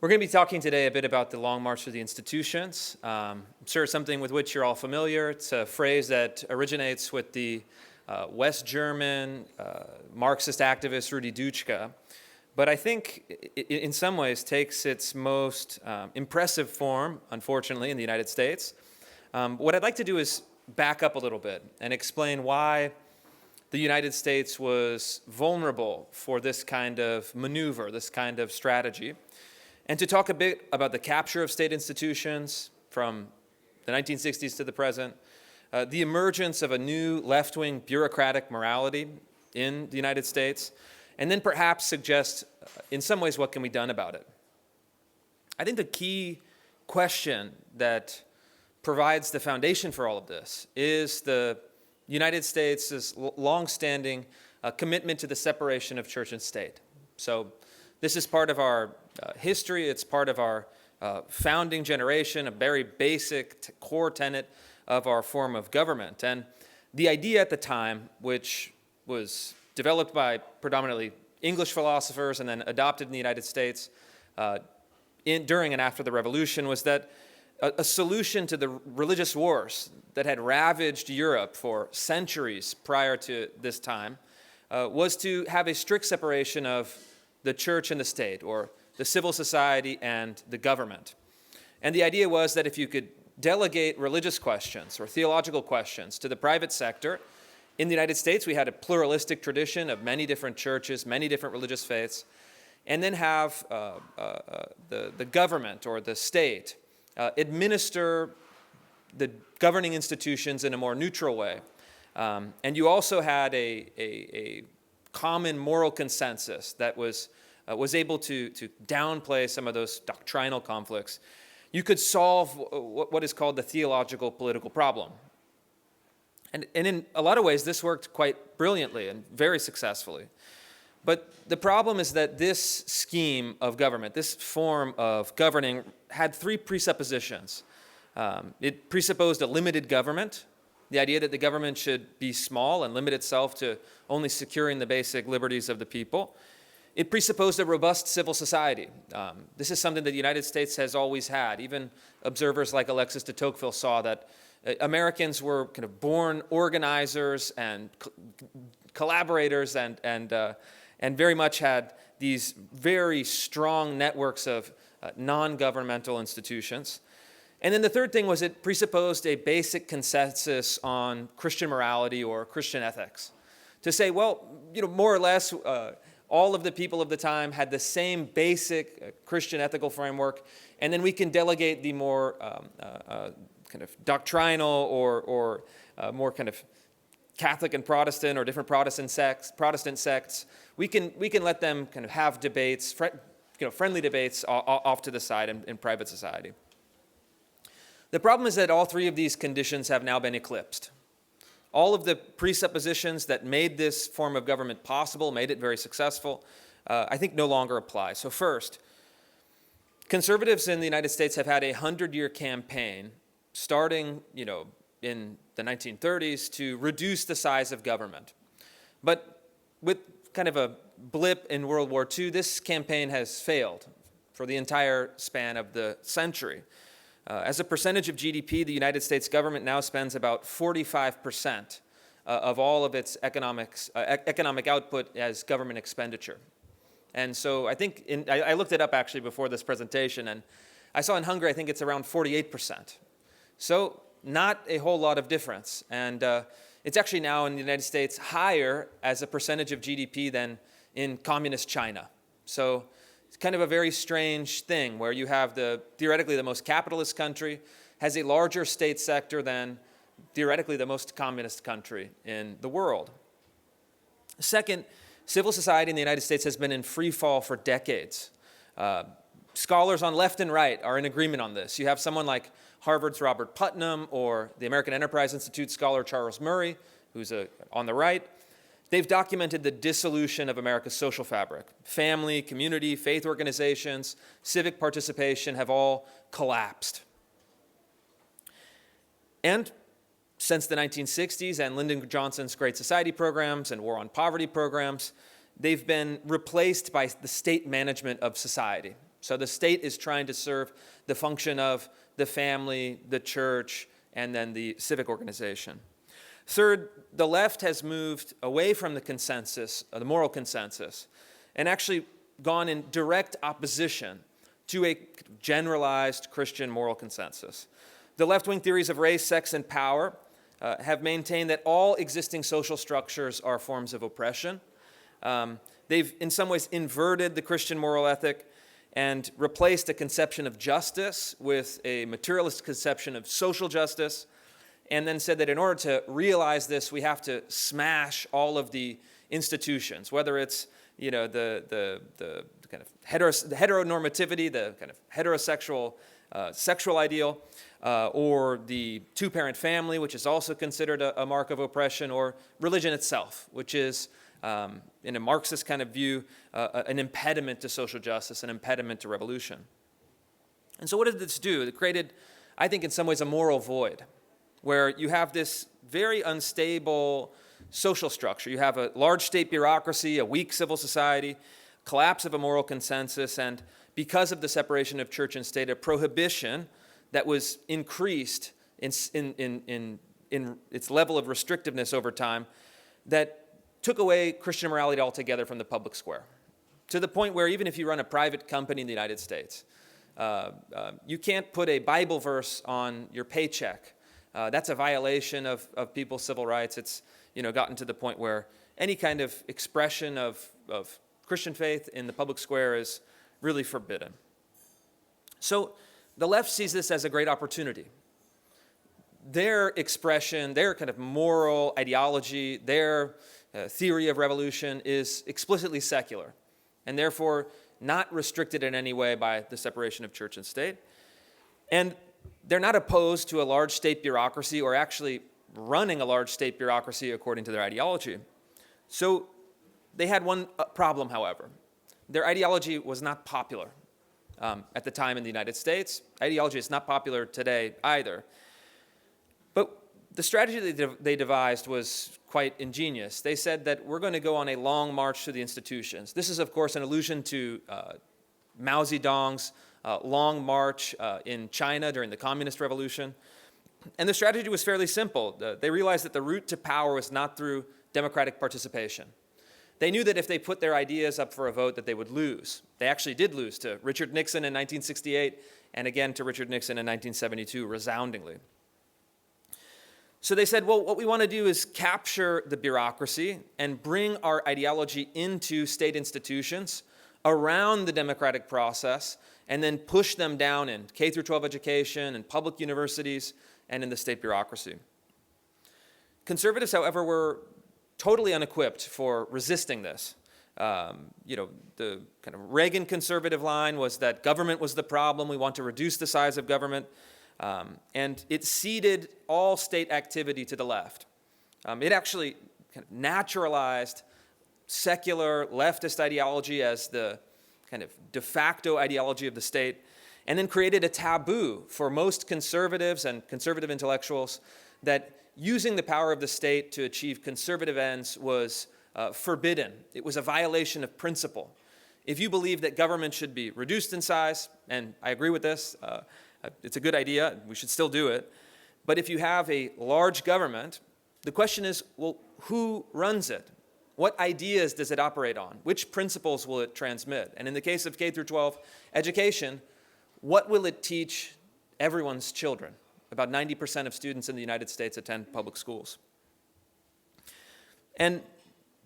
We're going to be talking today a bit about the Long March through the Institutions. I'm sure it's something with which you're all familiar. It's a phrase that originates with the West German Marxist activist Rudi Dutschke, but I think in some ways takes its most impressive form, unfortunately, in the United States. What I'd like to do is back up a little bit and explain why the United States was vulnerable for this kind of maneuver, this kind of strategy. And to talk a bit about the capture of state institutions from the 1960s to the present, the emergence of a new left-wing bureaucratic morality in the United States, and then perhaps suggest, in some ways, what can be done about it. I think the key question that provides the foundation for all of this is the United States' long-standing commitment to the separation of church and state. So this is part of our history. It's part of our founding generation, a very basic core tenet of our form of government. And the idea at the time, which was developed by predominantly English philosophers and then adopted in the United States during and after the Revolution, was that a solution to the religious wars that had ravaged Europe for centuries prior to this time was to have a strict separation of the church and the state, or the civil society and the government. And the idea was that if you could delegate religious questions or theological questions to the private sector, in the United States we had a pluralistic tradition of many different churches, many different religious faiths, and then have the government or the state administer the governing institutions in a more neutral way. And you also had a common moral consensus that was able to downplay some of those doctrinal conflicts. You could solve what is called the theological political problem. And in a lot of ways, this worked quite brilliantly and very successfully. But the problem is that this scheme of government, this form of governing, had three presuppositions. It presupposed a limited government, the idea that the government should be small and limit itself to only securing the basic liberties of the people. It presupposed a robust civil society. This is something that the United States has always had. Even observers like Alexis de Tocqueville saw that Americans were kind of born organizers and collaborators and very much had these very strong networks of non-governmental institutions. And then the third thing was it presupposed a basic consensus on Christian morality or Christian ethics. To say, well, more or less, all of the people of the time had the same basic Christian ethical framework, and then we can delegate the more kind of doctrinal or more kind of Catholic and Protestant or different Protestant sects. We can let them kind of have debates, friendly debates off to the side in private society. The problem is that all three of these conditions have now been eclipsed. All of the presuppositions that made this form of government possible, made it very successful, I think no longer apply. So first, conservatives in the United States have had a 100-year campaign starting, in the 1930s to reduce the size of government. But with kind of a blip in World War II, this campaign has failed for the entire span of the century. As a percentage of GDP, the United States government now spends about 45% of all of its economic output as government expenditure. And so I think, I looked it up actually before this presentation, and I saw in Hungary, I think it's around 48%. So not a whole lot of difference. And it's actually now in the United States higher as a percentage of GDP than in communist China. So it's kind of a very strange thing where you have theoretically the most capitalist country has a larger state sector than theoretically the most communist country in the world. Second, civil society in the United States has been in free fall for decades. Scholars on left and right are in agreement on this. You have someone like Harvard's Robert Putnam or the American Enterprise Institute scholar Charles Murray, who's on the right. They've documented the dissolution of America's social fabric. Family, community, faith organizations, civic participation have all collapsed. And since the 1960s and Lyndon Johnson's Great Society programs and War on Poverty programs, they've been replaced by the state management of society. So the state is trying to serve the function of the family, the church, and then the civic organization. Third, the left has moved away from the consensus, the moral consensus, and actually gone in direct opposition to a generalized Christian moral consensus. The left-wing theories of race, sex, and power have maintained that all existing social structures are forms of oppression. They've, in some ways, inverted the Christian moral ethic and replaced a conception of justice with a materialist conception of social justice, and then said that in order to realize this, we have to smash all of the institutions, whether it's the kind of heteronormativity, the kind of heterosexual sexual ideal, or the two-parent family, which is also considered a mark of oppression, or religion itself, which is, in a Marxist kind of view, an impediment to social justice, an impediment to revolution. And so what did this do? It created, I think, in some ways, a moral void, where you have this very unstable social structure. You have a large state bureaucracy, a weak civil society, collapse of a moral consensus, and because of the separation of church and state, a prohibition that was increased in its level of restrictiveness over time that took away Christian morality altogether from the public square, to the point where even if you run a private company in the United States, you can't put a Bible verse on your paycheck. That's a violation of people's civil rights. It's gotten to the point where any kind of expression of Christian faith in the public square is really forbidden. So the left sees this as a great opportunity. Their expression, their kind of moral ideology, their theory of revolution is explicitly secular, and therefore not restricted in any way by the separation of church and state. And they're not opposed to a large state bureaucracy or actually running a large state bureaucracy according to their ideology. So they had one problem, however. Their ideology was not popular at the time in the United States. Ideology is not popular today either. But the strategy they devised was quite ingenious. They said that we're going to go on a long march to the institutions. This is, of course, an allusion to Mao Zedong's long march in China during the Communist Revolution. And the strategy was fairly simple. They realized that the route to power was not through democratic participation. They knew that if they put their ideas up for a vote that they would lose. They actually did lose to Richard Nixon in 1968 and again to Richard Nixon in 1972 resoundingly. So they said, well, what we want to do is capture the bureaucracy and bring our ideology into state institutions around the democratic process and then push them down in K through 12 education and public universities and in the state bureaucracy. Conservatives, however, were totally unequipped for resisting this. The kind of Reagan conservative line was that government was the problem. We want to reduce the size of government. And it ceded all state activity to the left. It actually kind of naturalized secular leftist ideology as the kind of de facto ideology of the state, and then created a taboo for most conservatives and conservative intellectuals that using the power of the state to achieve conservative ends was forbidden. It was a violation of principle. If you believe that government should be reduced in size, and I agree with this, it's a good idea, we should still do it, but if you have a large government, the question is, well, who runs it? What ideas does it operate on? Which principles will it transmit? And in the case of K through 12 education, what will it teach everyone's children? About 90% of students in the United States attend public schools. And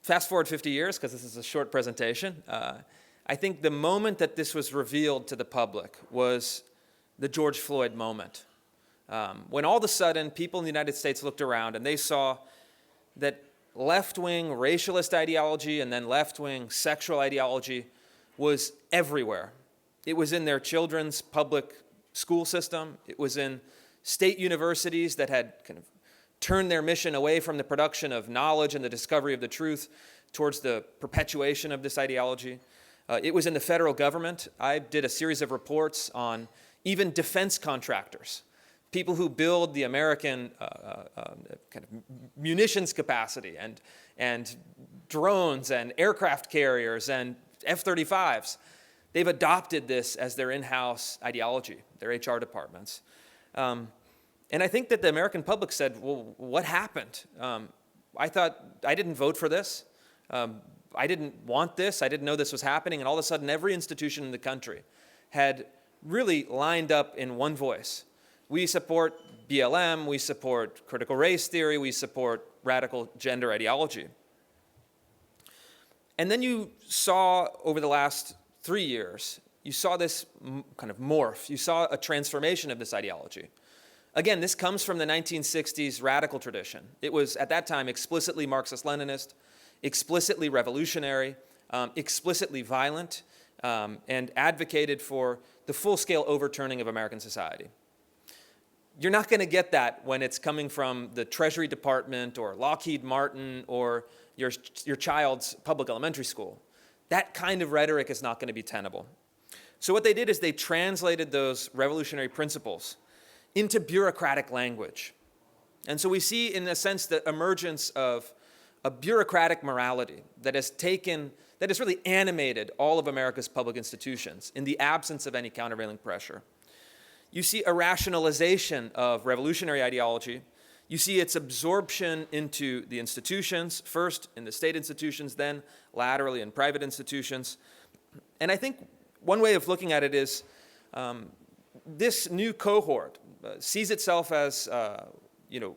fast forward 50 years, because this is a short presentation, I think the moment that this was revealed to the public was the George Floyd moment. When all of a sudden people in the United States looked around and they saw that left-wing racialist ideology and then left-wing sexual ideology was everywhere. It was in their children's public school system. It was in state universities that had kind of turned their mission away from the production of knowledge and the discovery of the truth towards the perpetuation of this ideology. It was in the federal government. I did a series of reports on even defense contractors, people who build the American kind of munitions capacity and drones and aircraft carriers and F-35s. they've adopted this as their in-house ideology, their HR departments. And I think that the American public said, well, what happened? I thought, I didn't vote for this. I didn't want this. I didn't know this was happening. And all of a sudden, every institution in the country had really lined up in one voice. We support BLM. We support critical race theory. We support radical gender ideology. And then you saw over the last 3 years, you saw this kind of morph. You saw a transformation of this ideology. Again, this comes from the 1960s radical tradition. It was, at that time, explicitly Marxist-Leninist, explicitly revolutionary, explicitly violent, and advocated for the full-scale overturning of American society. You're not going to get that when it's coming from the Treasury Department or Lockheed Martin or your child's public elementary school. That kind of rhetoric is not going to be tenable. So what they did is they translated those revolutionary principles into bureaucratic language. And so we see, in a sense, the emergence of a bureaucratic morality that has really animated all of America's public institutions in the absence of any countervailing pressure. You see a rationalization of revolutionary ideology. You see its absorption into the institutions, first in the state institutions, then laterally in private institutions. And I think one way of looking at it is this new cohort sees itself as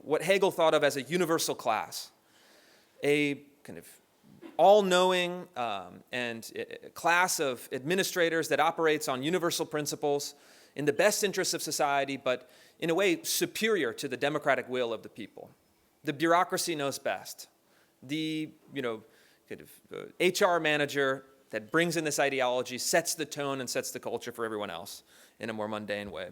what Hegel thought of as a universal class, a kind of all-knowing and a class of administrators that operates on universal principles in the best interests of society, but in a way superior to the democratic will of the people. The bureaucracy knows best. The HR manager that brings in this ideology sets the tone and sets the culture for everyone else in a more mundane way.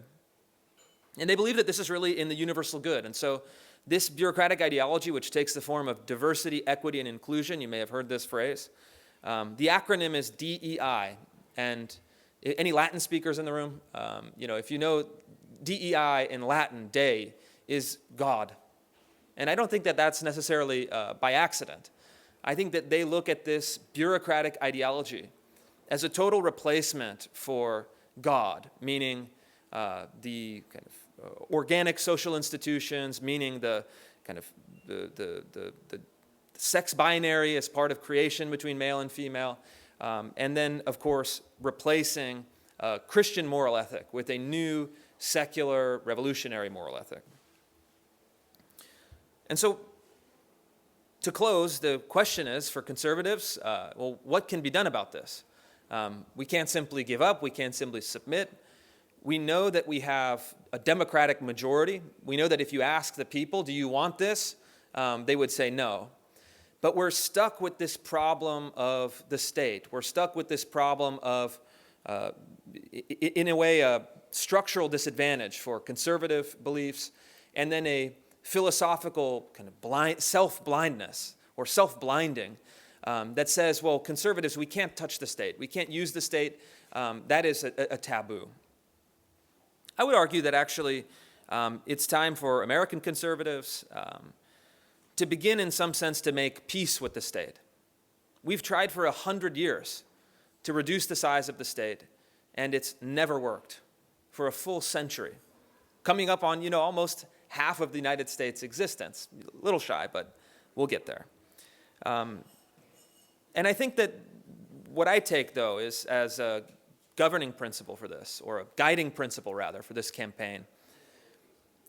And they believe that this is really in the universal good. And so this bureaucratic ideology, which takes the form of diversity, equity, and inclusion, you may have heard this phrase. The acronym is DEI. And any Latin speakers in the room? If you know DEI in Latin, Dei, is God. And I don't think that that's necessarily by accident. I think that they look at this bureaucratic ideology as a total replacement for God, meaning the kind of organic social institutions, meaning the kind of the sex binary as part of creation between male and female, and then, of course, replacing Christian moral ethic with a new secular revolutionary moral ethic. And so, to close, the question is, for conservatives, well, what can be done about this? We can't simply give up. We can't simply submit. We know that we have a democratic majority. We know that if you ask the people, do you want this? They would say no. But we're stuck with this problem of the state. We're stuck with this problem of, in a way, a structural disadvantage for conservative beliefs, and then a philosophical kind of self-blindness or self-blinding that says, well, conservatives, we can't touch the state. We can't use the state. That is a taboo. I would argue that actually it's time for American conservatives to begin, in some sense, to make peace with the state. We've tried for 100 years to reduce the size of the state, and it's never worked for a full century, coming up on, almost half of the United States' existence. A little shy, but we'll get there. And I think that what I take, though, is as a governing principle for this, or a guiding principle, rather, for this campaign,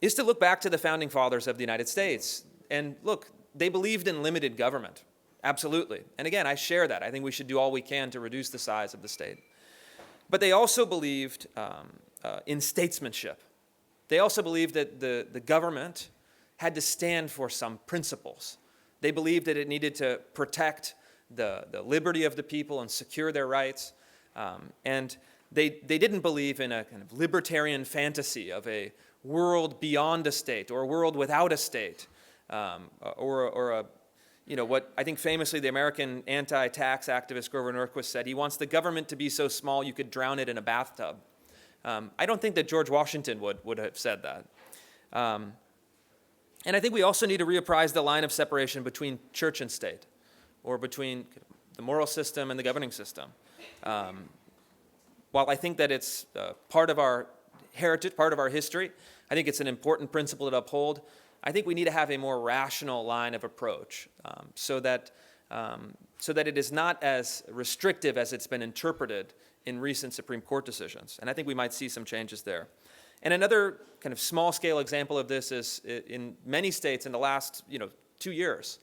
is to look back to the founding fathers of the United States. And look, they believed in limited government, absolutely. And again, I share that. I think we should do all we can to reduce the size of the state. But they also believed in statesmanship. They also believed that the government had to stand for some principles. They believed that it needed to protect the liberty of the people and secure their rights. And they didn't believe in a kind of libertarian fantasy of a world beyond a state or a world without a state, or a, what I think famously the American anti-tax activist Grover Norquist said. He wants the government to be so small you could drown it in a bathtub. I don't think that George Washington would have said that. And I think we also need to reapprise the line of separation between church and state, or between the moral system and the governing system. while I think that it's part of our heritage, part of our history, I think it's an important principle to uphold. I think we need to have a more rational line of approach so that it is not as restrictive as it's been interpreted in recent Supreme Court decisions. And I think we might see some changes there. And another kind of small-scale example of this is in many states in the last 2 years,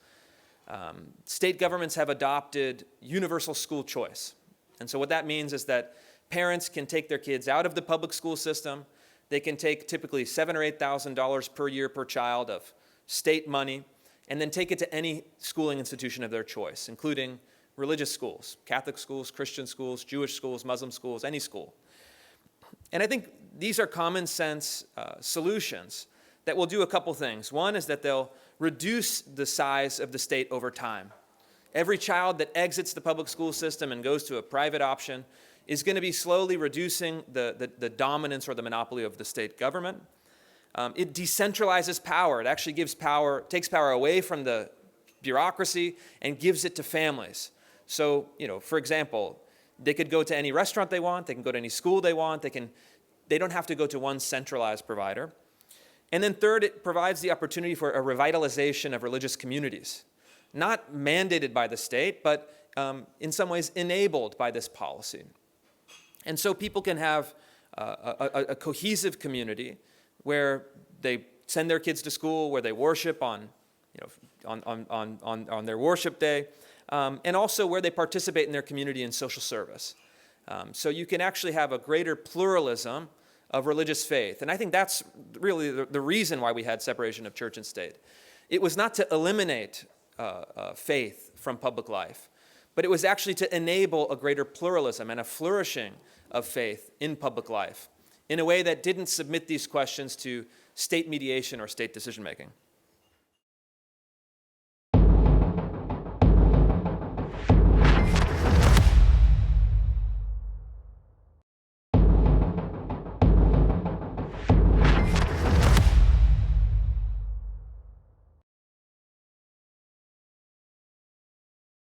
state governments have adopted universal school choice. And so what that means is that parents can take their kids out of the public school system. They can take typically $7,000 or $8,000 per year per child of state money, and then take it to any schooling institution of their choice, including religious schools, Catholic schools, Christian schools, Jewish schools, Muslim schools, any school. And I think these are common sense solutions that will do a couple things. One is that they'll reduce the size of the state over time. Every child that exits the public school system and goes to a private option is going to be slowly reducing the dominance or the monopoly of the state government. It decentralizes power. It actually takes power away from the bureaucracy and gives it to families. So, for example, they could go to any restaurant they want. They can go to any school they want. They don't have to go to one centralized provider. And then third, it provides the opportunity for a revitalization of religious communities, not mandated by the state, but in some ways enabled by this policy. And so people can have a cohesive community where they send their kids to school, where they worship on their worship day, and also where they participate in their community in social service. So you can actually have a greater pluralism of religious faith. And I think that's really the reason why we had separation of church and state. It was not to eliminate faith from public life, but it was actually to enable a greater pluralism and a flourishing of faith in public life in a way that didn't submit these questions to state mediation or state decision-making.